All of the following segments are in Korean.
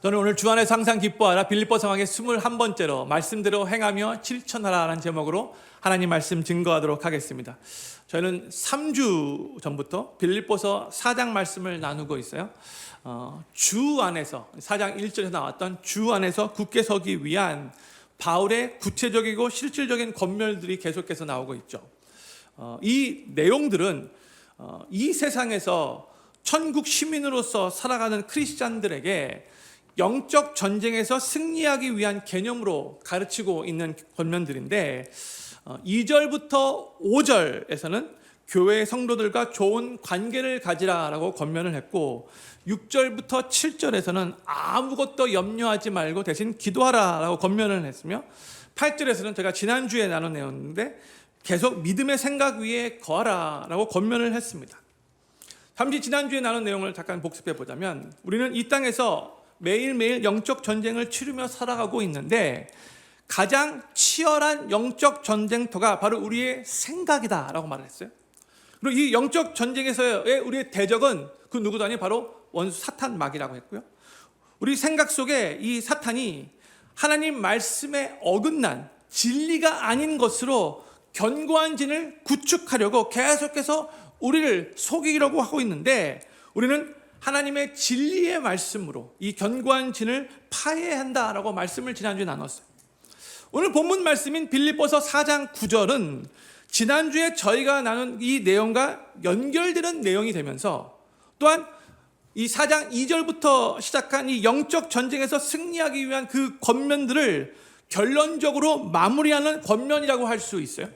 저는 오늘 주 안에서 항상 기뻐하라 빌립보 상황의 21번째로 말씀대로 행하며 실천하라라는 제목으로 하나님 말씀 증거하도록 하겠습니다. 저희는 3주 전부터 빌립보서 4장 말씀을 나누고 있어요. 주 안에서 4장 1절에서 나왔던 주 안에서 굳게 서기 위한 바울의 구체적이고 실질적인 권면들이 계속해서 나오고 있죠. 이 내용들은 이 세상에서 천국 시민으로서 살아가는 크리스찬들에게 영적 전쟁에서 승리하기 위한 개념으로 가르치고 있는 권면들인데 2절부터 5절에서는 교회 성도들과 좋은 관계를 가지라라고 권면을 했고 6절부터 7절에서는 아무것도 염려하지 말고 대신 기도하라라고 권면을 했으며 8절에서는 제가 지난주에 나눈 내용인데 계속 믿음의 생각 위에 거하라라고 권면을 했습니다. 잠시 지난주에 나눈 내용을 잠깐 복습해 보자면 우리는 이 땅에서 매일매일 영적 전쟁을 치르며 살아가고 있는데 가장 치열한 영적 전쟁터가 바로 우리의 생각이다라고 말을 했어요. 그리고 이 영적 전쟁에서의 우리의 대적은 그 누구도 아니고 바로 원수 사탄 마귀라고 했고요. 우리 생각 속에 이 사탄이 하나님 말씀에 어긋난 진리가 아닌 것으로 견고한 진을 구축하려고 계속해서 우리를 속이려고 하고 있는데 우리는 하나님의 진리의 말씀으로 이 견고한 진을 파해야 한다라고 말씀을 지난주에 나눴어요. 오늘 본문 말씀인 빌립보서 4장 9절은 지난주에 저희가 나눈 이 내용과 연결되는 내용이 되면서 또한 이 4장 2절부터 시작한 이 영적 전쟁에서 승리하기 위한 그 권면들을 결론적으로 마무리하는 권면이라고 할 수 있어요.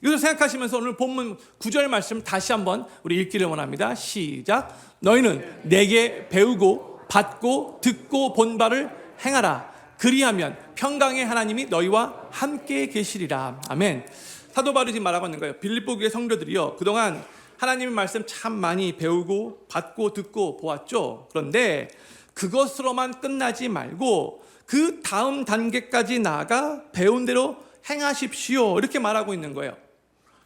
이것을 생각하시면서 오늘 본문 9절 말씀 다시 한번 우리 읽기를 원합니다. 시작. 너희는 내게 배우고 받고 듣고 본 바를 행하라. 그리하면 평강의 하나님이 너희와 함께 계시리라. 아멘. 사도 바울이 지금 말하고 있는 거예요. 빌립보 교회 성도들이요, 그동안 하나님의 말씀 참 많이 배우고 받고 듣고 보았죠. 그런데 그것으로만 끝나지 말고 그 다음 단계까지 나아가 배운 대로 행하십시오. 이렇게 말하고 있는 거예요.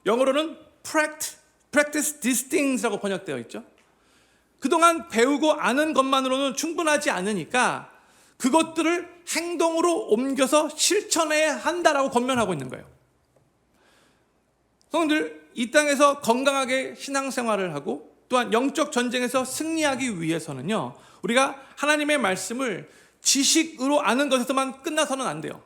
영어로는 practice these things라고 번역되어 있죠. 그동안 배우고 아는 것만으로는 충분하지 않으니까 그것들을 행동으로 옮겨서 실천해야 한다라고 권면하고 있는 거예요. 성도들, 이 땅에서 건강하게 신앙생활을 하고 또한 영적 전쟁에서 승리하기 위해서는요, 우리가 하나님의 말씀을 지식으로 아는 것에서만 끝나서는 안 돼요.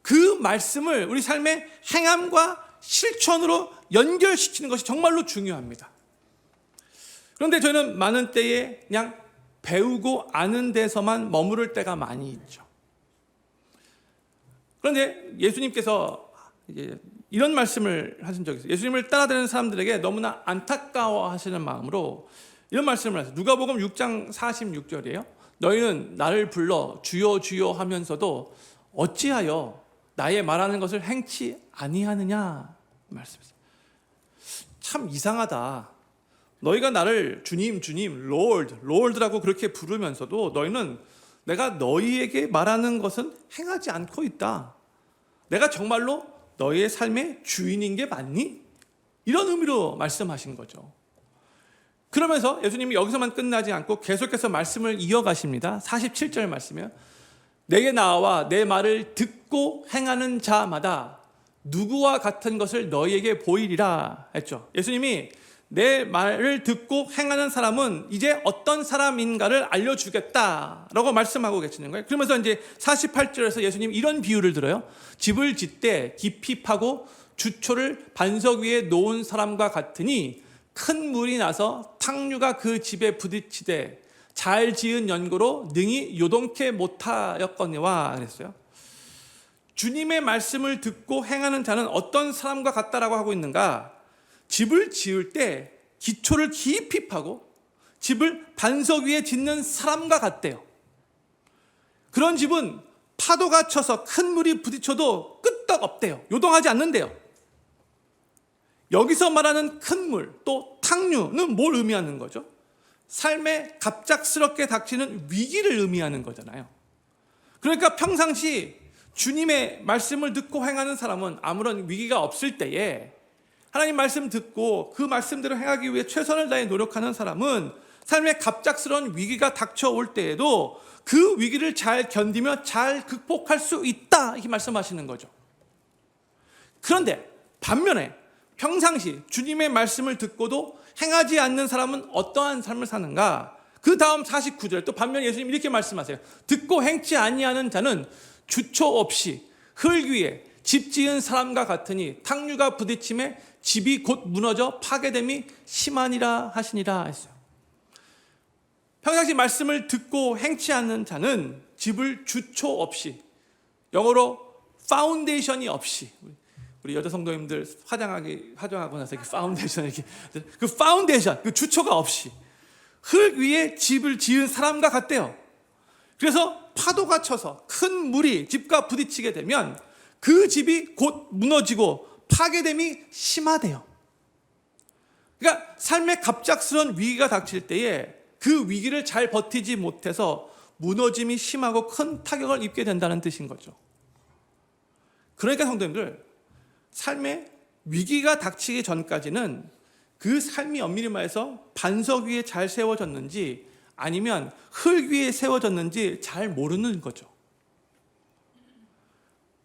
그 말씀을 우리 삶의 행함과 실천으로 연결시키는 것이 정말로 중요합니다. 그런데 저희는 많은 때에 그냥 배우고 아는 데서만 머무를 때가 많이 있죠. 그런데 예수님께서 이런 말씀을 하신 적이 있어요. 예수님을 따라다니는 사람들에게 너무나 안타까워 하시는 마음으로 이런 말씀을 하세요. 누가복음 6장 46절이에요. 너희는 나를 불러 주여 주여 하면서도 어찌하여 나의 말하는 것을 행치 아니하느냐 말씀했어요. 참 이상하다. 너희가 나를 주님 주님 롤드라고 그렇게 부르면서도 너희는 내가 너희에게 말하는 것은 행하지 않고 있다. 내가 정말로 너희의 삶의 주인인 게 맞니? 이런 의미로 말씀하신 거죠. 그러면서 예수님이 여기서만 끝나지 않고 계속해서 말씀을 이어가십니다. 47절 말씀이요. 내게 나와 내 말을 듣고 행하는 자마다 누구와 같은 것을 너희에게 보이리라 했죠. 예수님이 내 말을 듣고 행하는 사람은 이제 어떤 사람인가를 알려주겠다라고 말씀하고 계시는 거예요. 그러면서 이제 48절에서 예수님 이런 비유를 들어요. 집을 짓되 깊이 파고 주초를 반석 위에 놓은 사람과 같으니 큰 물이 나서 탕류가 그 집에 부딪히되 잘 지은 연고로 능히 요동케 못하였거니와 그랬어요. 주님의 말씀을 듣고 행하는 자는 어떤 사람과 같다라고 하고 있는가? 집을 지을 때 기초를 깊이 파고 집을 반석 위에 짓는 사람과 같대요. 그런 집은 파도가 쳐서 큰 물이 부딪혀도 끄떡없대요. 요동하지 않는데요. 여기서 말하는 큰 물, 또 탕류는 뭘 의미하는 거죠? 삶에 갑작스럽게 닥치는 위기를 의미하는 거잖아요. 그러니까 평상시 주님의 말씀을 듣고 행하는 사람은 아무런 위기가 없을 때에 하나님 말씀 듣고 그 말씀대로 행하기 위해 최선을 다해 노력하는 사람은 삶의 갑작스러운 위기가 닥쳐올 때에도 그 위기를 잘 견디며 잘 극복할 수 있다, 이렇게 말씀하시는 거죠. 그런데 반면에 평상시 주님의 말씀을 듣고도 행하지 않는 사람은 어떠한 삶을 사는가? 그 다음 49절 또 반면에 예수님 이렇게 말씀하세요. 듣고 행치 아니하는 자는 주초 없이 흙 위에 집 지은 사람과 같으니 탕류가 부딪힘에 집이 곧 무너져 파괴됨이 심하니라 하시니라 했어요. 평상시 말씀을 듣고 행치 않는 자는 집을 주초 없이, 영어로 파운데이션이 없이, 우리 여자 성도님들 화장하고 나서 이렇게 파운데이션, 이렇게 그 파운데이션, 그 주초가 없이 흙 위에 집을 지은 사람과 같대요. 그래서 파도가 쳐서 큰 물이 집과 부딪히게 되면 그 집이 곧 무너지고 파괴됨이 심하대요. 그러니까 삶의 갑작스러운 위기가 닥칠 때에 그 위기를 잘 버티지 못해서 무너짐이 심하고 큰 타격을 입게 된다는 뜻인 거죠. 그러니까 성도님들, 삶의 위기가 닥치기 전까지는 그 삶이 엄밀히 말해서 반석 위에 잘 세워졌는지 아니면 흙 위에 세워졌는지 잘 모르는 거죠.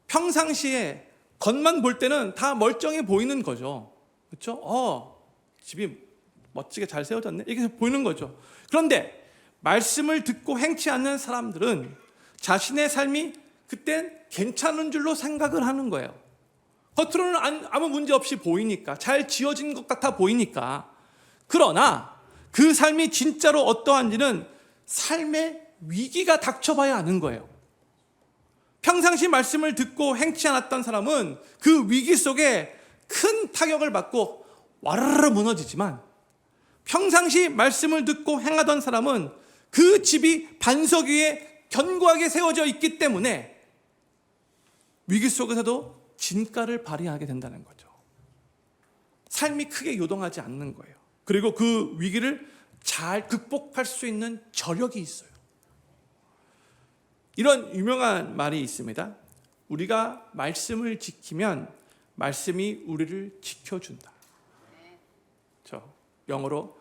평상시에 겉만 볼 때는 다 멀쩡해 보이는 거죠. 그렇죠? 집이 멋지게 잘 세워졌네, 이렇게 보이는 거죠. 그런데 말씀을 듣고 행치 않는 사람들은 자신의 삶이 그땐 괜찮은 줄로 생각을 하는 거예요. 겉으로는 아무 문제 없이 보이니까, 잘 지어진 것 같아 보이니까. 그러나 그 삶이 진짜로 어떠한지는 삶의 위기가 닥쳐봐야 아는 거예요. 평상시 말씀을 듣고 행치 않았던 사람은 그 위기 속에 큰 타격을 받고 와르르 무너지지만, 평상시 말씀을 듣고 행하던 사람은 그 집이 반석 위에 견고하게 세워져 있기 때문에 위기 속에서도 진가를 발휘하게 된다는 거죠. 삶이 크게 요동하지 않는 거예요. 그리고 그 위기를 잘 극복할 수 있는 저력이 있어요. 이런 유명한 말이 있습니다. 우리가 말씀을 지키면 말씀이 우리를 지켜준다. 영어로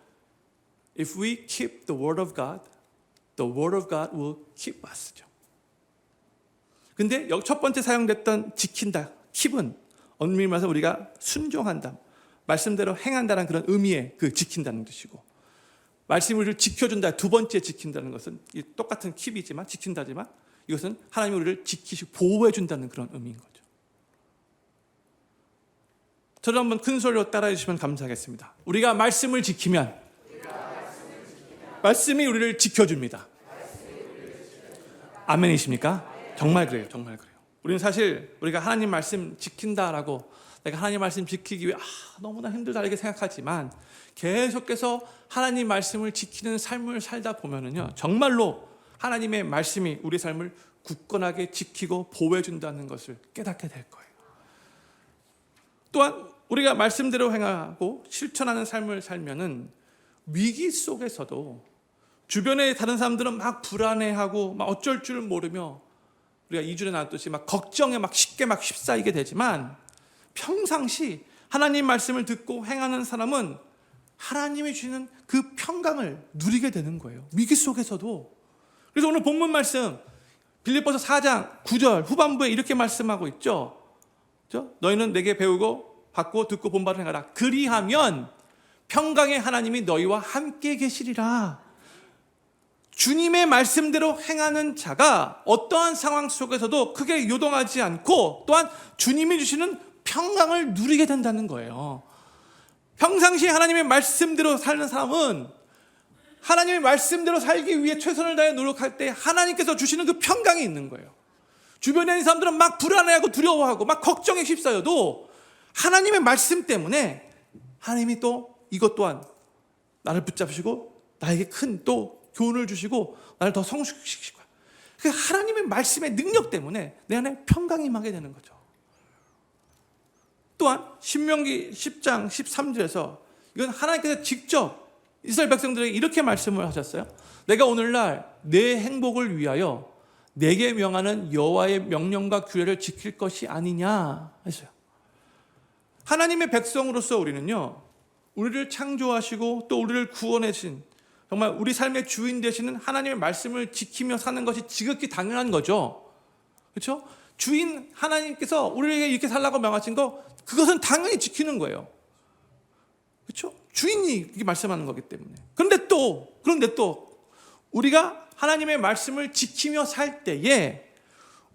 If we keep the word of God, the word of God will keep us죠. 근데 여기 첫 번째 사용됐던 지킨다, keep은 엄밀히 말해서 우리가 순종한다, 말씀대로 행한다는 그런 의미의 그 지킨다는 뜻이고, 말씀을 우리를 지켜준다, 두 번째 지킨다는 것은 똑같은 keep이지만, 지킨다지만 이것은 하나님이 우리를 지키시고 보호해준다는 그런 의미인 거죠. 저를 한번 큰 소리로 따라해 주시면 감사하겠습니다. 우리가 말씀을 지키면 말씀이 우리를 지켜줍니다. 아멘이십니까? 정말 그래요. 정말 그래요. 우리는 사실 우리가 하나님 말씀 지킨다라고, 내가 하나님 말씀 지키기 위해 너무나 힘들다 이렇게 생각하지만, 계속해서 하나님 말씀을 지키는 삶을 살다 보면은요, 정말로 하나님의 말씀이 우리 삶을 굳건하게 지키고 보호해준다는 것을 깨닫게 될 거예요. 또한 우리가 말씀대로 행하고 실천하는 삶을 살면은 위기 속에서도 주변에 다른 사람들은 막 불안해하고 막 어쩔 줄 모르며, 우리가 2주에 나눴듯이 막 걱정에 막 쉽게 막 휩싸이게 되지만, 평상시 하나님 말씀을 듣고 행하는 사람은 하나님이 주시는 그 평강을 누리게 되는 거예요. 위기 속에서도. 그래서 오늘 본문 말씀 빌립보서 4장 9절 후반부에 이렇게 말씀하고 있죠. 그렇죠? 너희는 내게 배우고 받고 듣고 본 바를 행하라. 그리하면 평강의 하나님이 너희와 함께 계시리라. 주님의 말씀대로 행하는 자가 어떠한 상황 속에서도 크게 요동하지 않고, 또한 주님이 주시는 평강을 누리게 된다는 거예요. 평상시 하나님의 말씀대로 사는 사람은 하나님의 말씀대로 살기 위해 최선을 다해 노력할 때 하나님께서 주시는 그 평강이 있는 거예요. 주변에 있는 사람들은 막 불안해하고 두려워하고 막 걱정에 휩싸여도 하나님의 말씀 때문에 하나님이 또 이것 또한 나를 붙잡으시고 나에게 큰 또 교훈을 주시고 나를 더 성숙시키실 거야. 그 하나님의 말씀의 능력 때문에 내 안에 평강이 임하게 되는 거죠. 또한 신명기 10장 13절에서 이건 하나님께서 직접 이스라엘 백성들에게 이렇게 말씀을 하셨어요. 내가 오늘날 내 행복을 위하여 내게 명하는 여호와의 명령과 규례를 지킬 것이 아니냐 했어요. 하나님의 백성으로서 우리는요, 우리를 창조하시고 또 우리를 구원해 주신 정말 우리 삶의 주인 되시는 하나님의 말씀을 지키며 사는 것이 지극히 당연한 거죠. 그렇죠? 주인 하나님께서 우리에게 이렇게 살라고 명하신 거, 그것은 당연히 지키는 거예요. 그렇죠? 주인이 이렇게 말씀하는 거기 때문에. 그런데 또 우리가 하나님의 말씀을 지키며 살 때에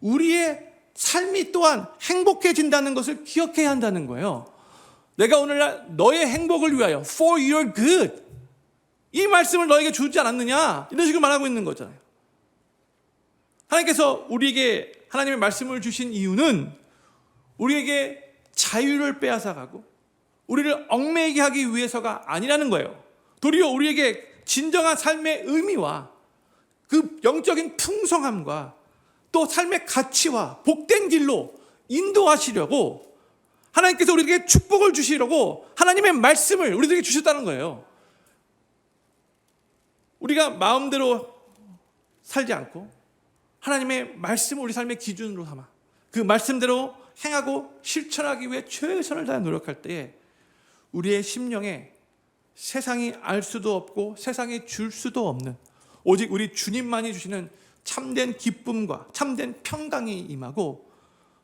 우리의 삶이 또한 행복해진다는 것을 기억해야 한다는 거예요. 내가 오늘날 너의 행복을 위하여 for your good, 이 말씀을 너에게 주지 않았느냐, 이런 식으로 말하고 있는 거잖아요. 하나님께서 우리에게 하나님의 말씀을 주신 이유는 우리에게 자유를 빼앗아가고 우리를 얽매이게 하기 위해서가 아니라는 거예요. 도리어 우리에게 진정한 삶의 의미와 그 영적인 풍성함과 또 삶의 가치와 복된 길로 인도하시려고 하나님께서 우리에게 축복을 주시려고 하나님의 말씀을 우리에게 주셨다는 거예요. 우리가 마음대로 살지 않고 하나님의 말씀을 우리 삶의 기준으로 삼아 그 말씀대로 행하고 실천하기 위해 최선을 다해 노력할 때에 우리의 심령에 세상이 알 수도 없고 세상이 줄 수도 없는 오직 우리 주님만이 주시는 참된 기쁨과 참된 평강이 임하고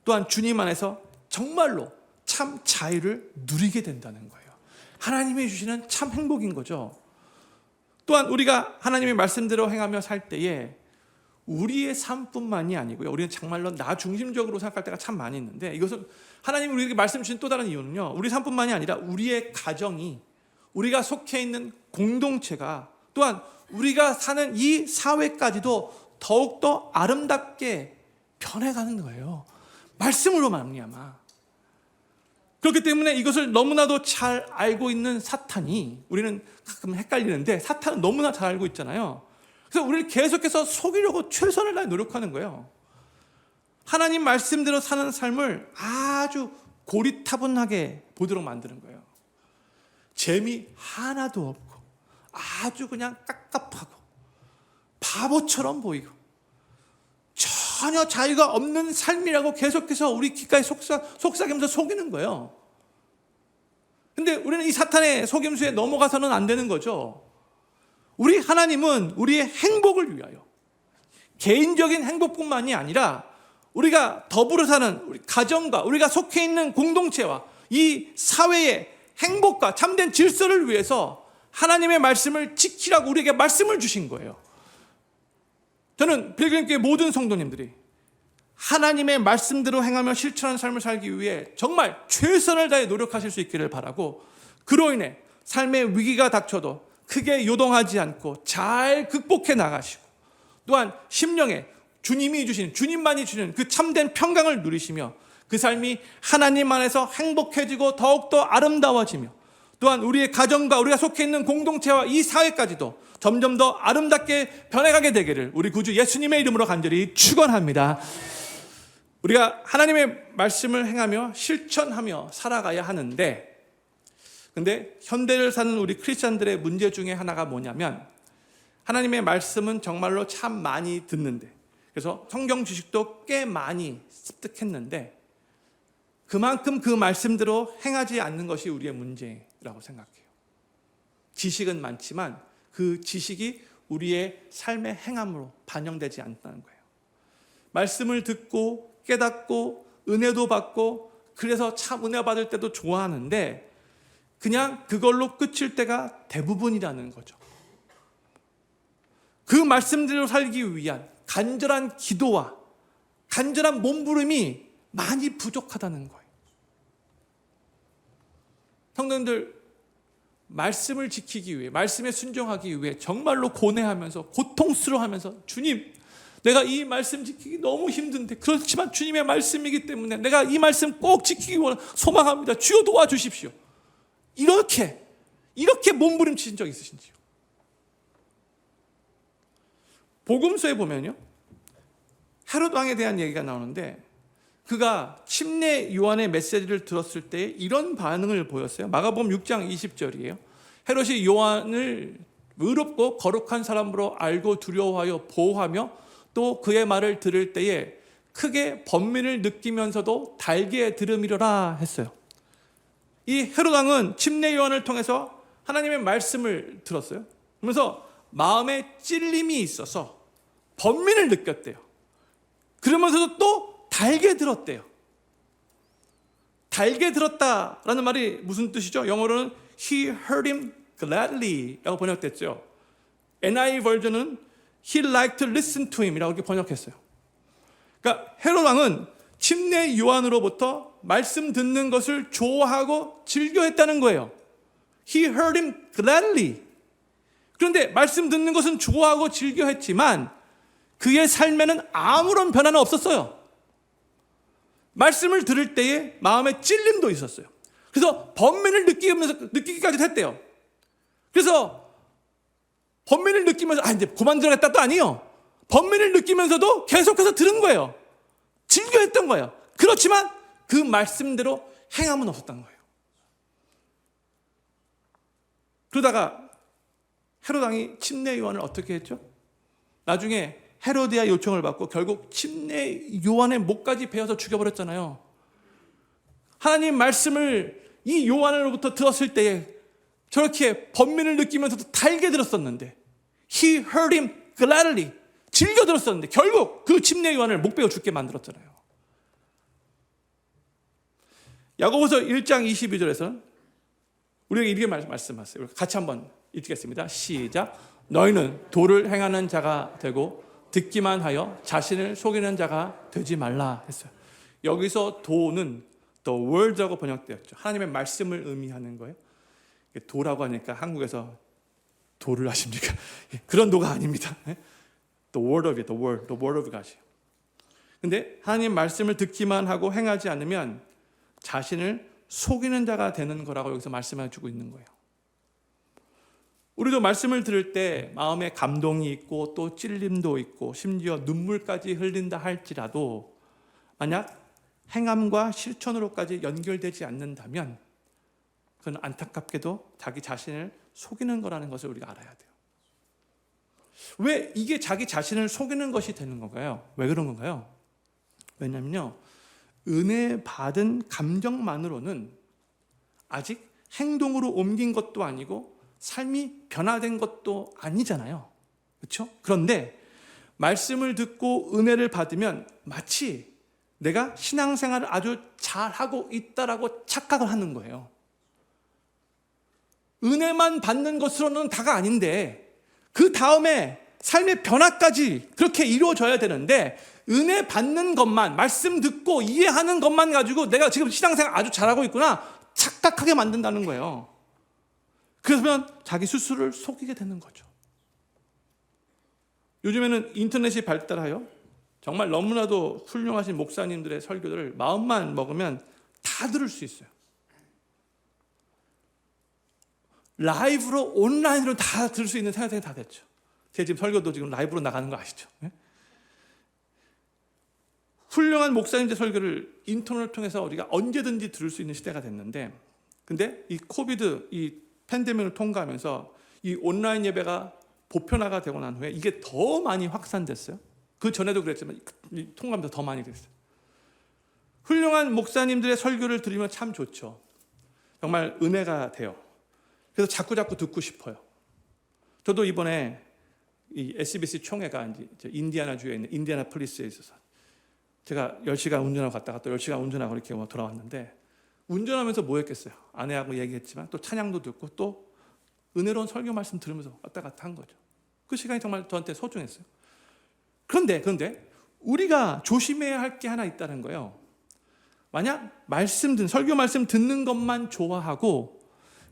또한 주님 안에서 정말로 참 자유를 누리게 된다는 거예요. 하나님이 주시는 참 행복인 거죠. 또한 우리가 하나님의 말씀대로 행하며 살 때에 우리의 삶뿐만이 아니고요, 우리는 정말로 나 중심적으로 생각할 때가 참 많이 있는데, 이것은 하나님이 우리에게 말씀 주신 또 다른 이유는요, 우리 삶뿐만이 아니라 우리의 가정이, 우리가 속해 있는 공동체가, 또한 우리가 사는 이 사회까지도 더욱더 아름답게 변해가는 거예요. 말씀으로 말미암아. 그렇기 때문에 이것을 너무나도 잘 알고 있는 사탄이, 우리는 가끔 헷갈리는데 사탄은 너무나 잘 알고 있잖아요. 그래서 우리를 계속해서 속이려고 최선을 다해 노력하는 거예요. 하나님 말씀대로 사는 삶을 아주 고리타분하게 보도록 만드는 거예요. 재미 하나도 없고 아주 그냥 깝깝하고 바보처럼 보이고 전혀 자유가 없는 삶이라고 계속해서 우리 귓가에 속삭이면서 속이는 거예요. 근데 우리는 이 사탄의 속임수에 넘어가서는 안 되는 거죠. 우리 하나님은 우리의 행복을 위하여, 개인적인 행복뿐만이 아니라 우리가 더불어 사는 우리 가정과 우리가 속해 있는 공동체와 이 사회의 행복과 참된 질서를 위해서 하나님의 말씀을 지키라고 우리에게 말씀을 주신 거예요. 저는 빌그림교회 모든 성도님들이 하나님의 말씀대로 행하며 실천하는 삶을 살기 위해 정말 최선을 다해 노력하실 수 있기를 바라고, 그로 인해 삶의 위기가 닥쳐도 크게 요동하지 않고 잘 극복해 나가시고, 또한 심령에 주님만이 주시는 그 참된 평강을 누리시며 그 삶이 하나님 안에서 행복해지고 더욱더 아름다워지며, 또한 우리의 가정과 우리가 속해 있는 공동체와 이 사회까지도 점점 더 아름답게 변해가게 되기를 우리 구주 예수님의 이름으로 간절히 축원합니다. 우리가 하나님의 말씀을 행하며 실천하며 살아가야 하는데, 근데 현대를 사는 우리 크리스찬들의 문제 중에 하나가 뭐냐면, 하나님의 말씀은 정말로 참 많이 듣는데, 그래서 성경 지식도 꽤 많이 습득했는데 그만큼 그 말씀대로 행하지 않는 것이 우리의 문제라고 생각해요. 지식은 많지만 그 지식이 우리의 삶의 행함으로 반영되지 않는다는 거예요. 말씀을 듣고 깨닫고 은혜도 받고 그래서 참 은혜 받을 때도 좋아하는데 그냥 그걸로 끝일 때가 대부분이라는 거죠. 그 말씀대로 살기 위한 간절한 기도와 간절한 몸부림이 많이 부족하다는 거예요. 성도님들, 말씀을 지키기 위해, 말씀에 순종하기 위해 정말로 고뇌하면서 고통스러워하면서, 주님, 내가 이 말씀 지키기 너무 힘든데, 그렇지만 주님의 말씀이기 때문에 내가 이 말씀 꼭 지키기 소망합니다. 주여 도와주십시오. 이렇게 몸부림치신 적 있으신지요? 복음서에 보면요, 헤롯 왕에 대한 얘기가 나오는데, 그가 침례 요한의 메시지를 들었을 때 이런 반응을 보였어요. 마가복음 6장 20절이에요. 헤롯이 요한을 의롭고 거룩한 사람으로 알고 두려워하여 보호하며 또 그의 말을 들을 때에 크게 번민을 느끼면서도 달게 들으미려라 했어요. 이 헤롯 왕은 침례 요한을 통해서 하나님의 말씀을 들었어요. 그러면서 마음에 찔림이 있어서 번민을 느꼈대요. 그러면서도 또 달게 들었대요. 달게 들었다라는 말이 무슨 뜻이죠? 영어로는 He heard him gladly 라고 번역됐죠. NIV 버전은 He liked to listen to him 이라고 이렇게 번역했어요. 그러니까 헤롯 왕은 침례 요한으로부터 말씀 듣는 것을 좋아하고 즐겨했다는 거예요. He heard him gladly. 그런데 말씀 듣는 것은 좋아하고 즐겨했지만 그의 삶에는 아무런 변화는 없었어요. 말씀을 들을 때에 마음에 찔림도 있었어요. 그래서 번민을 느끼기까지도 했대요. 그래서 번민을 느끼면서 이제 그만 들어야겠다도 아니에요. 번민을 느끼면서도 계속해서 들은 거예요. 즐겨했던 거예요. 그렇지만 그 말씀대로 행함은 없었던 거예요. 그러다가 헤롯 왕이 침례 요한을 어떻게 했죠? 나중에 헤로디아 요청을 받고 결국 침례 요한의 목까지 베어서 죽여버렸잖아요. 하나님 말씀을 이 요한으로부터 들었을 때에 저렇게 번민을 느끼면서도 달게 들었었는데 He heard him gladly 즐겨 들었었는데 결국 그 침례 요한을 목 베어 죽게 만들었잖아요. 야고보서 1장 22절에서는 우리에게 이렇게 말씀하세요. 같이 한번 읽겠습니다. 시작. 너희는 도를 행하는 자가 되고 듣기만 하여 자신을 속이는 자가 되지 말라 했어요. 여기서 도는 the word라고 번역되었죠. 하나님의 말씀을 의미하는 거예요. 도라고 하니까 한국에서 도를 하십니까? 그런 도가 아닙니다. The word of it, the word of God. 근데 하나님 말씀을 듣기만 하고 행하지 않으면 자신을 속이는 자가 되는 거라고 여기서 말씀해 주고 있는 거예요. 우리도 말씀을 들을 때 마음에 감동이 있고 또 찔림도 있고 심지어 눈물까지 흘린다 할지라도 만약 행함과 실천으로까지 연결되지 않는다면 그건 안타깝게도 자기 자신을 속이는 거라는 것을 우리가 알아야 돼요. 왜 이게 자기 자신을 속이는 것이 되는 건가요? 왜 그런 건가요? 왜냐면요, 은혜 받은 감정만으로는 아직 행동으로 옮긴 것도 아니고 삶이 변화된 것도 아니잖아요. 그렇죠? 그런데 말씀을 듣고 은혜를 받으면 마치 내가 신앙생활을 아주 잘하고 있다라고 착각을 하는 거예요. 은혜만 받는 것으로는 다가 아닌데 그 다음에 삶의 변화까지 그렇게 이루어져야 되는데 은혜 받는 것만, 말씀 듣고 이해하는 것만 가지고 내가 지금 신앙생활 아주 잘하고 있구나 착각하게 만든다는 거예요. 그러면 자기 스스로를 속이게 되는 거죠. 요즘에는 인터넷이 발달하여 정말 너무나도 훌륭하신 목사님들의 설교들을 마음만 먹으면 다 들을 수 있어요. 라이브로 온라인으로 다 들을 수 있는 세상이 다 됐죠. 제 지금 설교도 지금 라이브로 나가는 거 아시죠? 네? 훌륭한 목사님들 설교를 인터넷을 통해서 우리가 언제든지 들을 수 있는 시대가 됐는데, 근데 이 코비드, 이 팬데믹을 통과하면서 이 온라인 예배가 보편화가 되고 난 후에 이게 더 많이 확산됐어요. 그 전에도 그랬지만 통과하면서 더 많이 됐어요. 훌륭한 목사님들의 설교를 들으면 참 좋죠. 정말 은혜가 돼요. 그래서 자꾸 듣고 싶어요. 저도 이번에 이 SBC 총회가 이제 인디애나주에 있는 인디애나폴리스에 있어서 제가 10시간 운전하고 갔다가 또 10시간 운전하고 이렇게 돌아왔는데 운전하면서 뭐 했겠어요? 아내하고 얘기했지만 또 찬양도 듣고 또 은혜로운 설교 말씀 들으면서 왔다 갔다 한 거죠. 그 시간이 정말 저한테 소중했어요. 그런데 우리가 조심해야 할 게 하나 있다는 거예요. 만약 설교 말씀 듣는 것만 좋아하고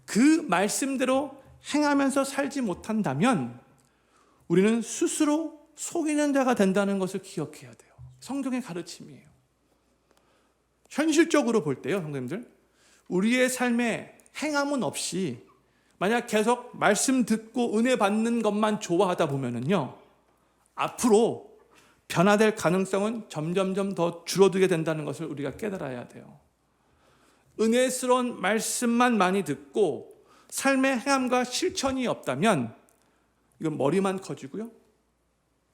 그 말씀대로 행하면서 살지 못한다면 우리는 스스로 속이는 자가 된다는 것을 기억해야 돼요. 성경의 가르침이에요. 현실적으로 볼 때요, 성도님들, 우리의 삶에 행함은 없이 만약 계속 말씀 듣고 은혜 받는 것만 좋아하다 보면은요, 앞으로 변화될 가능성은 점점점 더 줄어들게 된다는 것을 우리가 깨달아야 돼요. 은혜스러운 말씀만 많이 듣고 삶의 행함과 실천이 없다면 이건 머리만 커지고요,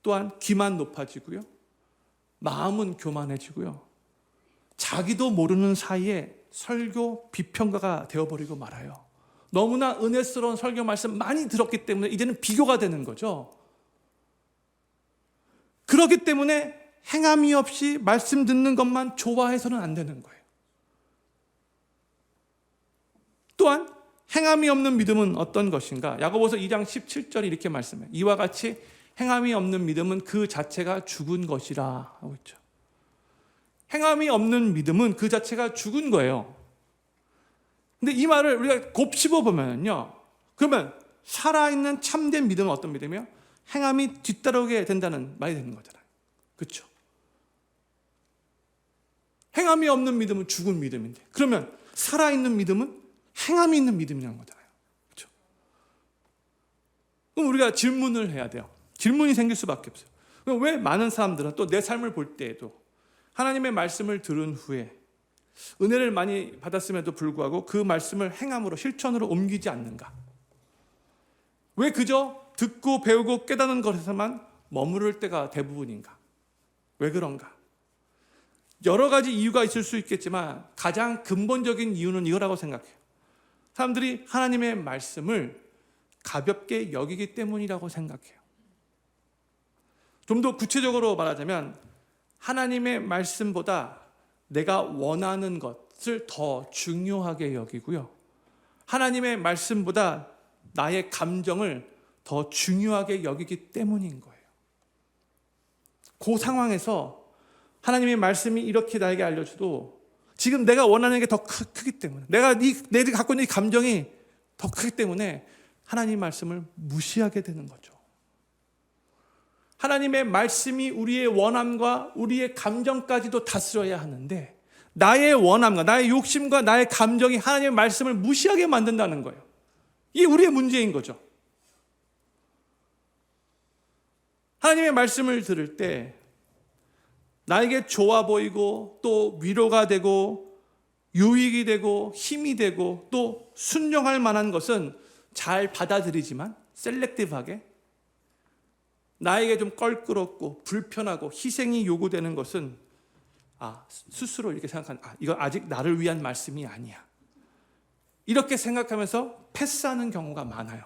또한 귀만 높아지고요, 마음은 교만해지고요, 자기도 모르는 사이에 설교 비평가가 되어버리고 말아요. 너무나 은혜스러운 설교 말씀 많이 들었기 때문에 이제는 비교가 되는 거죠. 그렇기 때문에 행함이 없이 말씀 듣는 것만 좋아해서는 안 되는 거예요. 또한 행함이 없는 믿음은 어떤 것인가? 야고보서 2장 17절이 이렇게 말씀해요. 이와 같이 행함이 없는 믿음은 그 자체가 죽은 것이라 하고 있죠. 행함이 없는 믿음은 그 자체가 죽은 거예요. 근데 이 말을 우리가 곱씹어 보면요, 그러면 살아있는 참된 믿음은 어떤 믿음이에요? 행함이 뒤따르게 된다는 말이 되는 거잖아요. 그렇죠? 행함이 없는 믿음은 죽은 믿음인데, 그러면 살아있는 믿음은 행함이 있는 믿음이라는 거잖아요. 그렇죠? 그럼 우리가 질문을 해야 돼요. 질문이 생길 수밖에 없어요. 그럼 왜 많은 사람들은 또 내 삶을 볼 때에도 하나님의 말씀을 들은 후에 은혜를 많이 받았음에도 불구하고 그 말씀을 행함으로 실천으로 옮기지 않는가? 왜 그저 듣고 배우고 깨닫는 것에서만 머무를 때가 대부분인가? 왜 그런가? 여러 가지 이유가 있을 수 있겠지만 가장 근본적인 이유는 이거라고 생각해요. 사람들이 하나님의 말씀을 가볍게 여기기 때문이라고 생각해요. 좀 더 구체적으로 말하자면 하나님의 말씀보다 내가 원하는 것을 더 중요하게 여기고요, 하나님의 말씀보다 나의 감정을 더 중요하게 여기기 때문인 거예요. 그 상황에서 하나님의 말씀이 이렇게 나에게 알려줘도 지금 내가 원하는 게 더 크기 때문에, 내가 갖고 있는 이 감정이 더 크기 때문에 하나님 말씀을 무시하게 되는 거죠. 하나님의 말씀이 우리의 원함과 우리의 감정까지도 다스려야 하는데 나의 원함과 나의 욕심과 나의 감정이 하나님의 말씀을 무시하게 만든다는 거예요. 이게 우리의 문제인 거죠. 하나님의 말씀을 들을 때 나에게 좋아 보이고 또 위로가 되고 유익이 되고 힘이 되고 또 순종할 만한 것은 잘 받아들이지만 셀렉티브하게, 나에게 좀 껄끄럽고 불편하고 희생이 요구되는 것은 스스로 이렇게 생각하는, 이거 아직 나를 위한 말씀이 아니야, 이렇게 생각하면서 패스하는 경우가 많아요.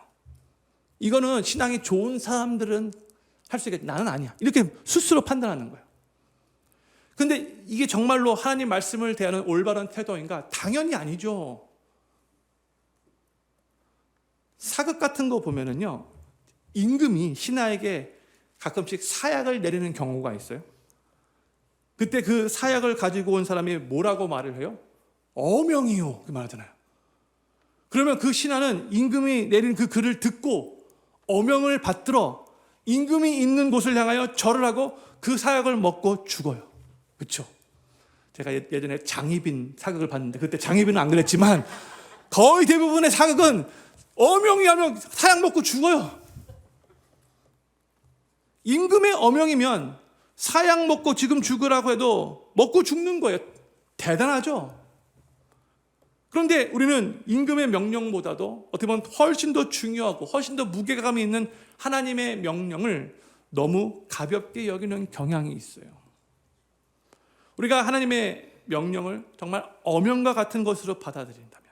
이거는 신앙이 좋은 사람들은 할 수 있겠지, 나는 아니야, 이렇게 스스로 판단하는 거예요. 근데 이게 정말로 하나님 말씀을 대하는 올바른 태도인가? 당연히 아니죠. 사극 같은 거 보면은요, 임금이 신하에게 가끔씩 사약을 내리는 경우가 있어요. 그때 그 사약을 가지고 온 사람이 뭐라고 말을 해요? 어명이요, 그 말하잖아요. 그러면 그 신하는 임금이 내린 그 글을 듣고 어명을 받들어 임금이 있는 곳을 향하여 절을 하고 그 사약을 먹고 죽어요. 그렇죠? 제가 예전에 장희빈 사극을 봤는데 그때 장희빈은 안 그랬지만 거의 대부분의 사극은 어명이 하면 사약 먹고 죽어요. 임금의 어명이면 사약 먹고 지금 죽으라고 해도 먹고 죽는 거예요. 대단하죠? 그런데 우리는 임금의 명령보다도 어떻게 보면 훨씬 더 중요하고 훨씬 더 무게감이 있는 하나님의 명령을 너무 가볍게 여기는 경향이 있어요. 우리가 하나님의 명령을 정말 어명과 같은 것으로 받아들인다면,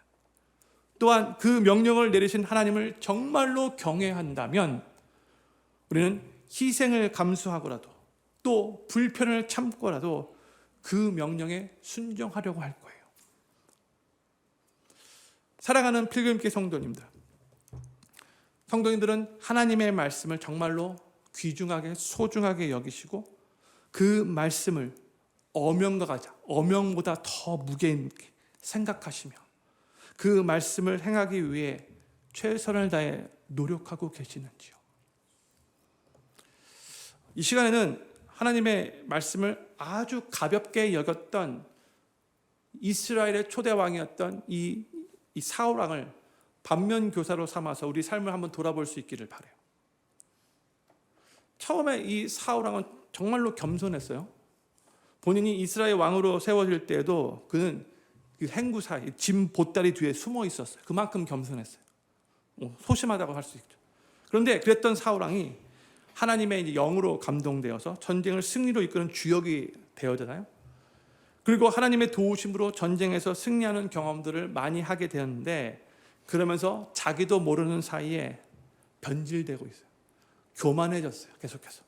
또한 그 명령을 내리신 하나님을 정말로 경외한다면 우리는 희생을 감수하고라도 또 불편을 참고라도 그 명령에 순종하려고 할 거예요. 사랑하는 필그림교회 성도님들, 성도님들은 하나님의 말씀을 정말로 귀중하게 소중하게 여기시고 그 말씀을 어명과 같이, 어명보다 더 무게 있게 생각하시며 그 말씀을 행하기 위해 최선을 다해 노력하고 계시는지요? 이 시간에는 하나님의 말씀을 아주 가볍게 여겼던 이스라엘의 초대 왕이었던 이 사울 왕을 반면 교사로 삼아서 우리 삶을 한번 돌아볼 수 있기를 바라요. 처음에 이 사울 왕은 정말로 겸손했어요. 본인이 이스라엘 왕으로 세워질 때에도 그는 그 행구사, 짐 보따리 뒤에 숨어 있었어요. 그만큼 겸손했어요. 소심하다고 할 수 있죠. 그런데 그랬던 사울 왕이 하나님의 이제 영으로 감동되어서 전쟁을 승리로 이끄는 주역이 되었잖아요. 그리고 하나님의 도우심으로 전쟁에서 승리하는 경험들을 많이 하게 되었는데, 그러면서 자기도 모르는 사이에 변질되고 있어요. 교만해졌어요. 계속해서.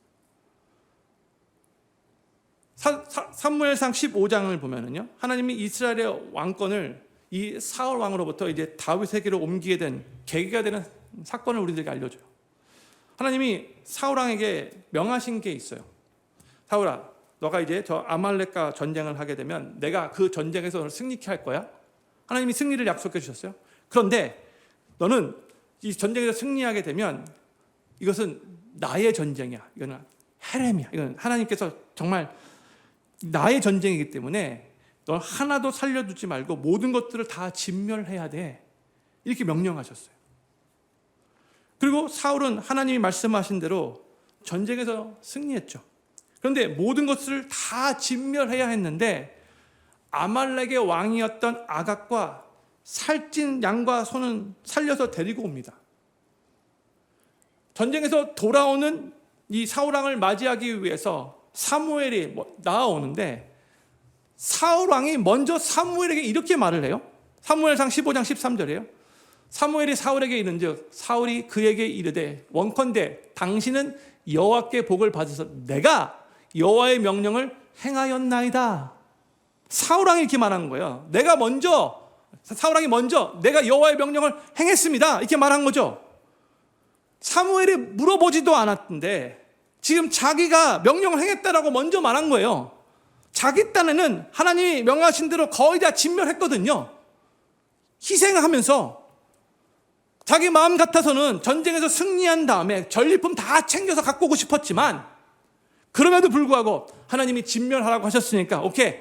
사무엘상 15장을 보면은요, 하나님이 이스라엘의 왕권을 이 사울 왕으로부터 이제 다윗에게로 옮기게 된 계기가 되는 사건을 우리들에게 알려줘요. 하나님이 사울 왕에게 명하신 게 있어요. 사울아, 너가 이제 저 아말렉과 전쟁을 하게 되면 내가 그 전쟁에서 너를 승리케 할 거야. 하나님이 승리를 약속해 주셨어요. 그런데 너는 이 전쟁에서 승리하게 되면 이것은 나의 전쟁이야. 이거는 헤렘이야. 이건 하나님께서 정말 나의 전쟁이기 때문에 너 하나도 살려두지 말고 모든 것들을 다 진멸해야 돼. 이렇게 명령하셨어요. 그리고 사울은 하나님이 말씀하신 대로 전쟁에서 승리했죠. 그런데 모든 것을 다 진멸해야 했는데 아말렉의 왕이었던 아각과 살찐 양과 소는 살려서 데리고 옵니다. 전쟁에서 돌아오는 이 사울 왕을 맞이하기 위해서 사무엘이 나아오는데 사울 왕이 먼저 사무엘에게 이렇게 말을 해요. 사무엘상 15장 13절이에요. 사무엘이 사울에게 이른즉 사울이 그에게 이르되 원컨대 당신은 여호와께 복을 받으서 내가 여호와의 명령을 행하였나이다. 사울 왕이 이렇게 말한 거예요. 사울 왕이 먼저 내가 여호와의 명령을 행했습니다. 이렇게 말한 거죠. 사무엘이 물어보지도 않았는데 지금 자기가 명령을 행했다라고 먼저 말한 거예요. 자기 딴에는 하나님이 명하신 대로 거의 다 진멸했거든요. 희생하면서 자기 마음 같아서는 전쟁에서 승리한 다음에 전리품 다 챙겨서 갖고 오고 싶었지만 그럼에도 불구하고 하나님이 진멸하라고 하셨으니까 오케이,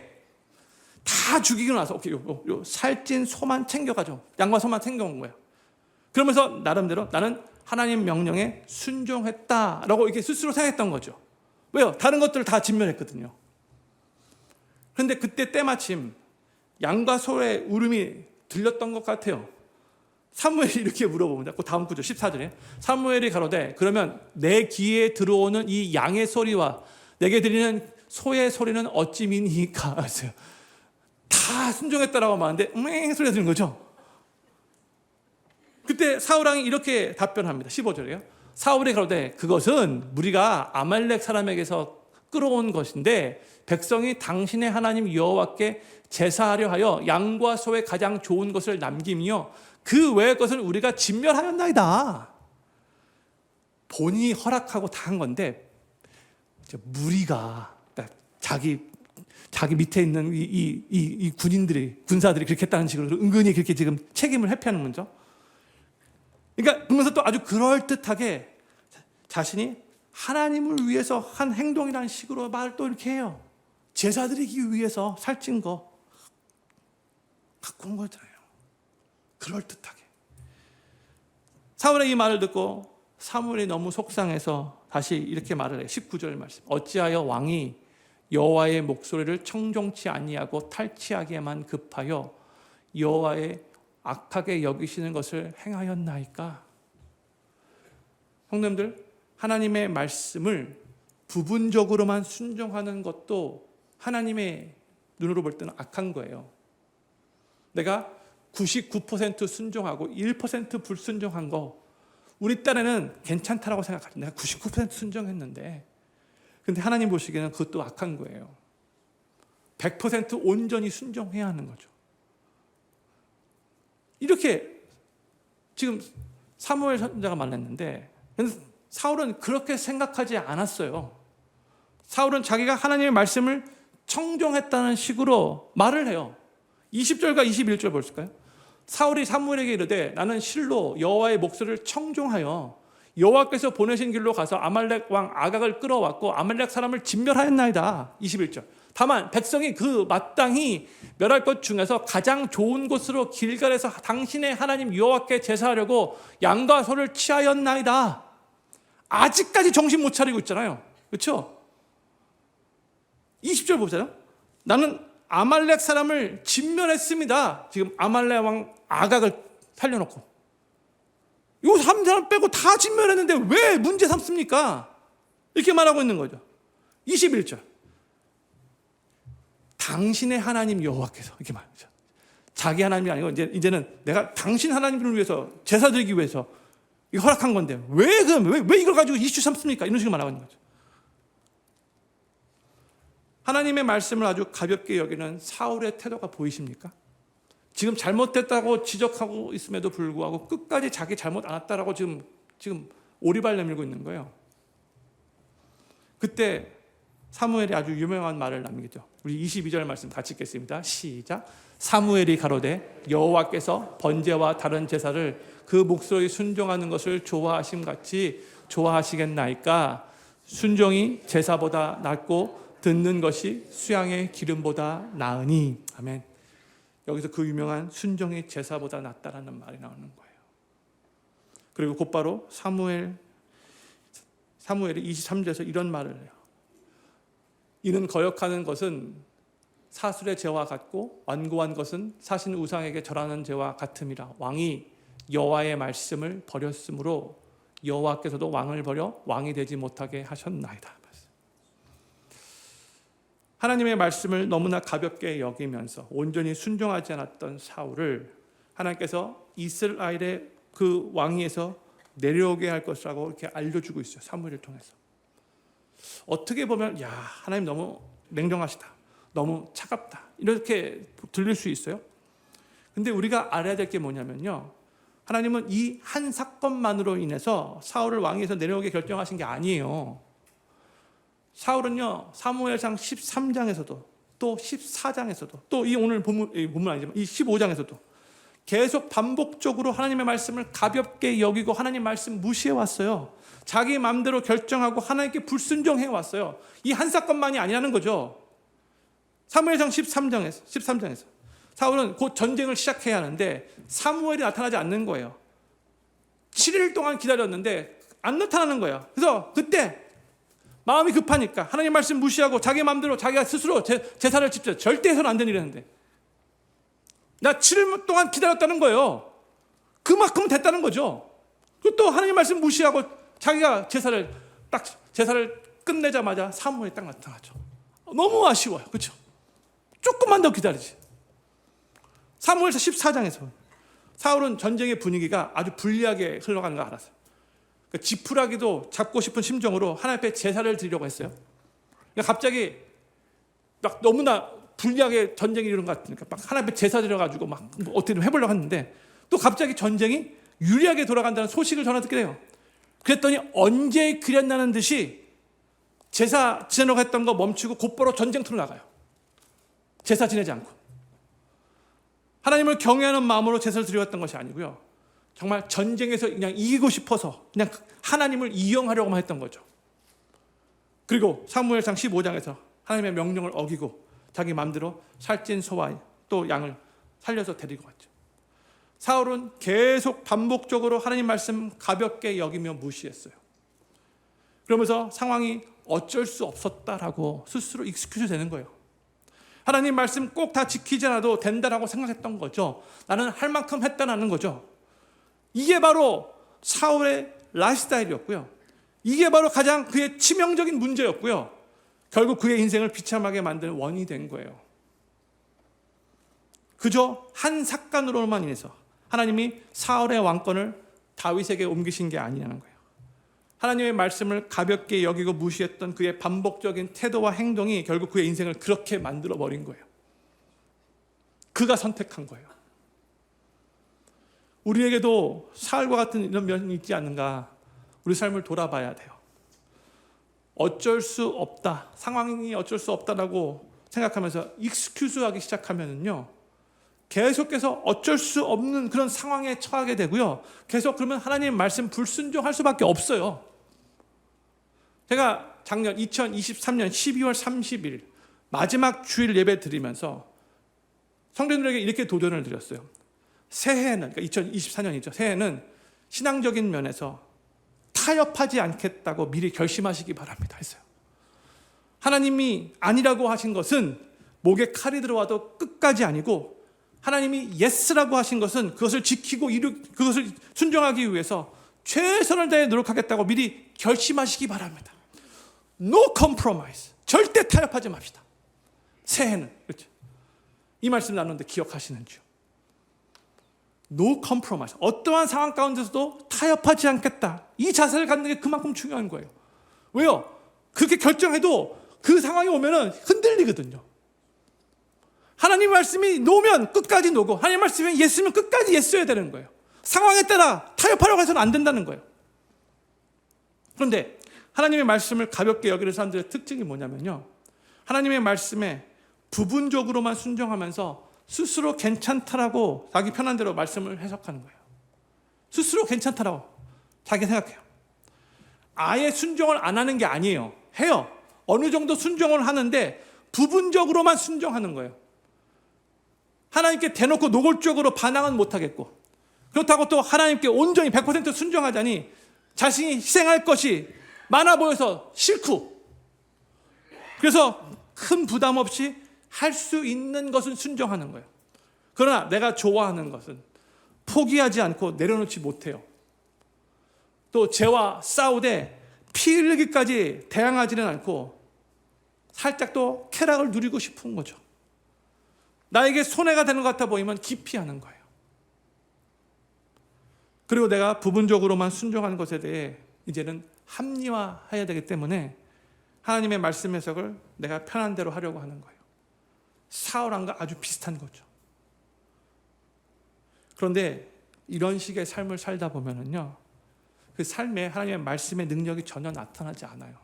다 죽이고 나서 오케이, 요 살찐 소만 챙겨가죠. 양과 소만 챙겨온 거예요. 그러면서 나름대로 나는 하나님 명령에 순종했다라고 이렇게 스스로 생각했던 거죠. 왜요? 다른 것들을 다 진멸했거든요. 그런데 그때 때마침 양과 소의 울음이 들렸던 것 같아요. 사무엘이 이렇게 물어봅니다. 그 다음 구절 14절에 사무엘이 가로되 그러면 내 귀에 들어오는 이 양의 소리와 내게 들리는 소의 소리는 어찌 미니까 하세요. 다 순종했다라고 말하는데 소리가 들리는 거죠. 그때 사울 왕이 이렇게 답변합니다. 15절에요. 사울이 가로되 그것은 무리가 아말렉 사람에게서 끌어온 것인데 백성이 당신의 하나님 여호와께 제사하려 하여 양과 소의 가장 좋은 것을 남기며 그 외의 것을 우리가 진멸하였나이다. 본인이 허락하고 다 한 건데 무리가 자기 밑에 있는 이 군사들이 그렇게 했다는 식으로 은근히 그렇게 지금 책임을 회피하는 거죠. 그러니까 그러면서 또 아주 그럴듯하게 자신이 하나님을 위해서 한 행동이라는 식으로 말을 또 이렇게 해요. 제사 드리기 위해서 살찐 거 갖고 온 거잖아요. 그럴듯하게. 사울의 이 말을 듣고 사무엘이 너무 속상해서 다시 이렇게 말을 해요. 19절 말씀. 어찌하여 왕이 여호와의 목소리를 청종치 아니하고 탈취하기에만 급하여 여호와의 악하게 여기시는 것을 행하였나이까? 형님들, 하나님의 말씀을 부분적으로만 순종하는 것도 하나님의 눈으로 볼 때는 악한 거예요. 내가 99% 순종하고 1% 불순종한 거 우리 딴에는 괜찮다라고 생각하죠. 내가 99% 순종했는데 근데 하나님 보시기에는 그것도 악한 거예요. 100% 온전히 순종해야 하는 거죠. 이렇게 지금 사무엘 선지자가 말했는데 사울은 그렇게 생각하지 않았어요. 사울은 자기가 하나님의 말씀을 청종했다는 식으로 말을 해요. 20절과 21절 볼까요? 사울이 사무엘에게 이르되 나는 실로 여호와의 목소리를 청종하여 여호와께서 보내신 길로 가서 아말렉 왕 아각을 끌어왔고 아말렉 사람을 진멸하였나이다. 21절. 다만 백성이 그 마땅히 멸할 것 중에서 가장 좋은 곳으로 길갈에서 당신의 하나님 여호와께 제사하려고 양과 소를 취하였나이다. 아직까지 정신 못 차리고 있잖아요. 그렇죠? 20절 보세요. 나는 아말렉 사람을 진멸했습니다. 지금 아말렉 왕 아각을 살려놓고 이 사람 빼고 다 진멸했는데 왜 문제 삼습니까? 이렇게 말하고 있는 거죠. 21절. 당신의 하나님 여호와께서 이렇게 말하죠. 자기 하나님이 아니고 이제는 내가 당신 하나님을 위해서 제사 드리기 위해서 이거 허락한 건데 왜 이걸 가지고 이슈 삼습니까? 이런 식으로 말하고 있는 거죠. 하나님의 말씀을 아주 가볍게 여기는 사울의 태도가 보이십니까? 지금 잘못됐다고 지적하고 있음에도 불구하고 끝까지 자기 잘못 안 했다라고 지금 오리발 내밀고 있는 거예요. 그때 사무엘이 아주 유명한 말을 남기죠. 우리 22절 말씀 같이 읽겠습니다. 시작. 사무엘이 가로되 여호와께서 번제와 다른 제사를 그 목소리 순종하는 것을 좋아하심 같이 좋아하시겠나이까? 순종이 제사보다 낫고 듣는 것이 수양의 기름보다 나으니. 아멘. 여기서 그 유명한 순종이 제사보다 낫다라는 말이 나오는 거예요. 그리고 곧바로 사무엘이 23절에서 이런 말을 해요. 이는 거역하는 것은 사술의 죄와 같고 완고한 것은 사신 우상에게 절하는 죄와 같음이라. 왕이 여호와의 말씀을 버렸으므로 여호와께서도 왕을 버려 왕이 되지 못하게 하셨나이다. 하나님의 말씀을 너무나 가볍게 여기면서 온전히 순종하지 않았던 사울을 하나님께서 이스라엘의 그 왕위에서 내려오게 할 것이라고 이렇게 알려주고 있어요. 사무엘을 통해서. 어떻게 보면 하나님 너무 냉정하시다, 너무 차갑다 이렇게 들릴 수 있어요. 근데 우리가 알아야 될 게 뭐냐면요, 하나님은 이 한 사건만으로 인해서 사울을 왕위에서 내려오게 결정하신 게 아니에요. 사울은요, 사무엘상 13장에서도 또 14장에서도 또 이 오늘 본문 아니지만 이 15장에서도 계속 반복적으로 하나님의 말씀을 가볍게 여기고 하나님 말씀 무시해 왔어요. 자기 마음대로 결정하고 하나님께 불순종해 왔어요. 이 한 사건만이 아니라는 거죠. 사무엘상 13장에서 사울은 곧 전쟁을 시작해야 하는데 사무엘이 나타나지 않는 거예요. 7일 동안 기다렸는데 안 나타나는 거예요. 그래서 그때 마음이 급하니까 하나님 말씀 무시하고 자기 마음대로 자기가 스스로 제사를 집죠. 절대 해서는 안 되는 일이었는데 나 7일 동안 기다렸다는 거예요. 그만큼 됐다는 거죠. 또 하나님 말씀 무시하고 자기가 제사를 끝내자마자 사무엘이 딱 나타나죠. 너무 아쉬워요. 그렇죠? 조금만 더 기다리지. 사무엘서 14장에서 사울은 전쟁의 분위기가 아주 불리하게 흘러가는 거 알았어요. 그러니까 지푸라기도 잡고 싶은 심정으로 하나님 앞에 제사를 드리려고 했어요. 그러니까 갑자기 막 너무나 불리하게 전쟁이 이런 것 같으니까 막 하나님 앞에 제사 드려가지고 막 어떻게든 해보려고 했는데 또 갑자기 전쟁이 유리하게 돌아간다는 소식을 전해 듣게 돼요. 그랬더니 언제 그랬나는 듯이 제사 지내려고 했던 거 멈추고 곧바로 전쟁터로 나가요. 제사 지내지 않고. 하나님을 경외하는 마음으로 제사를 드려왔던 것이 아니고요, 정말 전쟁에서 그냥 이기고 싶어서 그냥 하나님을 이용하려고만 했던 거죠. 그리고 사무엘상 15장에서 하나님의 명령을 어기고 자기 마음대로 살찐 소와 또 양을 살려서 데리고 왔죠. 사울은 계속 반복적으로 하나님 말씀 가볍게 여기며 무시했어요. 그러면서 상황이 어쩔 수 없었다라고 스스로 익스큐즈 되는 거예요. 하나님 말씀 꼭 다 지키지 않아도 된다라고 생각했던 거죠. 나는 할 만큼 했다는 거죠. 이게 바로 사울의 라이프스타일이었고요. 이게 바로 가장 그의 치명적인 문제였고요. 결국 그의 인생을 비참하게 만드는 원인이 된 거예요. 그저 한 사건으로만 인해서 하나님이 사울의 왕권을 다윗에게 옮기신 게 아니냐는 거예요. 하나님의 말씀을 가볍게 여기고 무시했던 그의 반복적인 태도와 행동이 결국 그의 인생을 그렇게 만들어버린 거예요. 그가 선택한 거예요. 우리에게도 사울과 같은 이런 면이 있지 않는가. 우리 삶을 돌아봐야 돼요. 어쩔 수 없다, 상황이 어쩔 수 없다라고 생각하면서 익스큐즈하기 시작하면은요, 계속해서 어쩔 수 없는 그런 상황에 처하게 되고요, 계속 그러면 하나님 말씀 불순종할 수밖에 없어요. 제가 작년 2023년 12월 30일 마지막 주일 예배 드리면서 성도들에게 이렇게 도전을 드렸어요. 새해는, 그러니까 2024년이죠. 새해는 신앙적인 면에서 타협하지 않겠다고 미리 결심하시기 바랍니다 했어요. 하나님이 아니라고 하신 것은 목에 칼이 들어와도 끝까지 아니고, 하나님이 예스라고 하신 것은 그것을 지키고 그것을 순종하기 위해서 최선을 다해 노력하겠다고 미리 결심하시기 바랍니다. No compromise. 절대 타협하지 맙시다. 새해는. 그렇죠? 이 말씀 나누는데 기억하시는지요? No compromise. 어떠한 상황 가운데서도 타협하지 않겠다. 이 자세를 갖는 게 그만큼 중요한 거예요. 왜요? 그렇게 결정해도 그 상황이 오면은 흔들리거든요. 하나님 말씀이 노면 끝까지 노고, 하나님 말씀이 예스면 끝까지 예스여야 되는 거예요. 상황에 따라 타협하려고 해서는 안 된다는 거예요. 그런데 하나님의 말씀을 가볍게 여기는 사람들의 특징이 뭐냐면요, 하나님의 말씀에 부분적으로만 순종하면서 스스로 괜찮다라고 자기 편한 대로 말씀을 해석하는 거예요. 스스로 괜찮다라고 자기 생각해요. 아예 순종을 안 하는 게 아니에요. 해요. 어느 정도 순종을 하는데 부분적으로만 순종하는 거예요. 하나님께 대놓고 노골적으로 반항은 못하겠고, 그렇다고 또 하나님께 온전히 100% 순종하자니 자신이 희생할 것이 많아 보여서 싫고, 그래서 큰 부담 없이 할 수 있는 것은 순종하는 거예요. 그러나 내가 좋아하는 것은 포기하지 않고 내려놓지 못해요. 또 죄와 싸우되 피 흘리기까지 대항하지는 않고 살짝 또 쾌락을 누리고 싶은 거죠. 나에게 손해가 되는 것 같아 보이면 기피하는 거예요. 그리고 내가 부분적으로만 순종하는 것에 대해 이제는 합리화해야 되기 때문에 하나님의 말씀 해석을 내가 편한 대로 하려고 하는 거예요. 사울왕과 아주 비슷한 거죠. 그런데 이런 식의 삶을 살다 보면은요, 그 삶에 하나님의 말씀의 능력이 전혀 나타나지 않아요.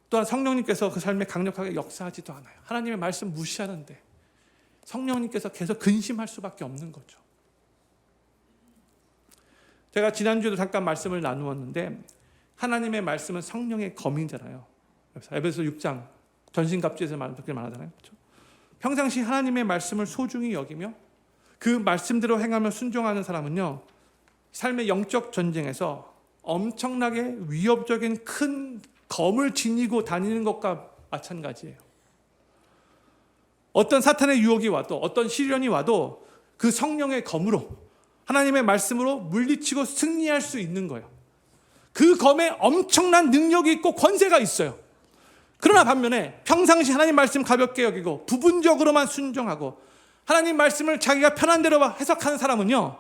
또한 성령님께서 그 삶에 강력하게 역사하지도 않아요. 하나님의 말씀 무시하는데 성령님께서 계속 근심할 수밖에 없는 거죠. 제가 지난주에도 잠깐 말씀을 나누었는데, 하나님의 말씀은 성령의 검이잖아요. 에베소 6장 전신갑주에서 그렇게 말하잖아요. 그렇죠? 평상시 하나님의 말씀을 소중히 여기며 그 말씀대로 행하며 순종하는 사람은요, 삶의 영적 전쟁에서 엄청나게 위협적인 큰 검을 지니고 다니는 것과 마찬가지예요. 어떤 사탄의 유혹이 와도, 어떤 시련이 와도 그 성령의 검으로, 하나님의 말씀으로 물리치고 승리할 수 있는 거예요. 그 검에 엄청난 능력이 있고 권세가 있어요. 그러나 반면에 평상시 하나님 말씀 가볍게 여기고 부분적으로만 순종하고 하나님 말씀을 자기가 편한 대로 해석하는 사람은요,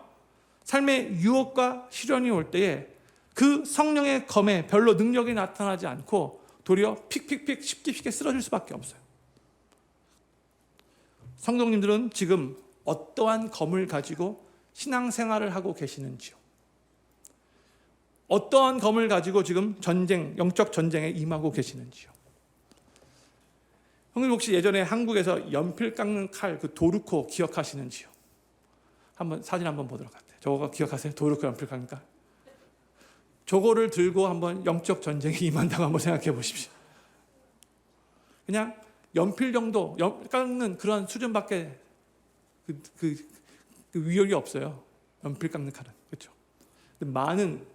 삶의 유혹과 시련이 올 때에 그 성령의 검에 별로 능력이 나타나지 않고 도리어 픽픽픽 쉽게 쓰러질 수밖에 없어요. 성도님들은 지금 어떠한 검을 가지고 신앙생활을 하고 계시는지요? 어떠한 검을 가지고 지금 영적 전쟁에 임하고 계시는지요? 형님 혹시 예전에 한국에서 연필 깎는 칼, 그 도르코 기억하시는지요? 사진 한번 보도록 할게요. 저거 기억하세요? 도르코 연필 깎는 칼? 저거를 들고 한번 영적 전쟁에 임한다고 한번 생각해 보십시오. 그냥 연필 정도 깎는 그런 수준밖에 그 위력이 없어요. 연필 깎는 칼은. 그렇죠? 많은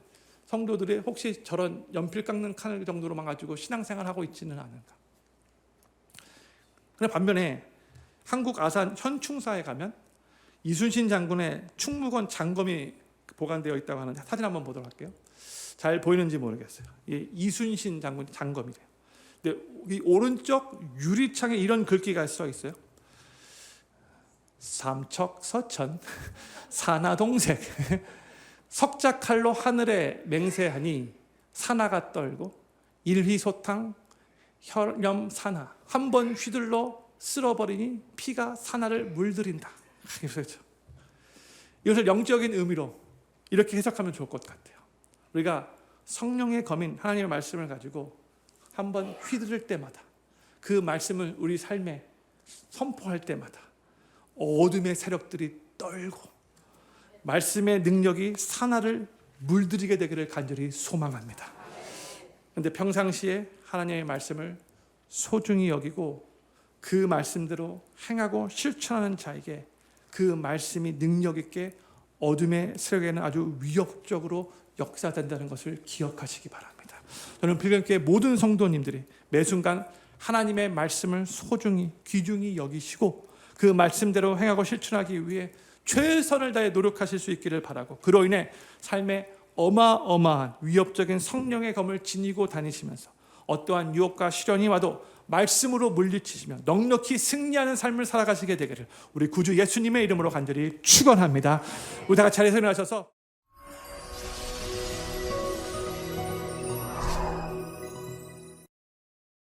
성도들이 혹시 저런 연필 깎는 칼 정도로만 가지고 신앙생활하고 있지는 않은가. 그런데 반면에 한국 아산 현충사에 가면 이순신 장군의 충무건 장검이 보관되어 있다고 하는 사진 한번 보도록 할게요. 잘 보이는지 모르겠어요. 이순신 장군 장검이래요. 근데 이 오른쪽 유리창에 이런 글귀가 써 있어요. 삼척서천 사나동색 석자칼로 하늘에 맹세하니 사나가 떨고 일휘소탕 혈염사나 한 번 휘둘러 쓸어버리니 피가 사나를 물들인다. 그렇죠. 이것을 영적인 의미로 이렇게 해석하면 좋을 것 같아요. 우리가 성령의 검인 하나님의 말씀을 가지고 한번 휘두를 때마다, 그 말씀을 우리 삶에 선포할 때마다 어둠의 세력들이 떨고 말씀의 능력이 산하를 물들이게 되기를 간절히 소망합니다. 그런데 평상시에 하나님의 말씀을 소중히 여기고 그 말씀대로 행하고 실천하는 자에게 그 말씀이 능력 있게 어둠의 세력에는 아주 위협적으로 역사된다는 것을 기억하시기 바랍니다. 저는 필경교회 모든 성도님들이 매 순간 하나님의 말씀을 소중히 귀중히 여기시고 그 말씀대로 행하고 실천하기 위해 최선을 다해 노력하실 수 있기를 바라고, 그로 인해 삶에 어마어마한 위협적인 성령의 검을 지니고 다니시면서 어떠한 유혹과 시련이 와도 말씀으로 물리치시며 넉넉히 승리하는 삶을 살아가시게 되기를 우리 구주 예수님의 이름으로 간절히 축원합니다. 우리 다 같이 자리에서 일어나셔서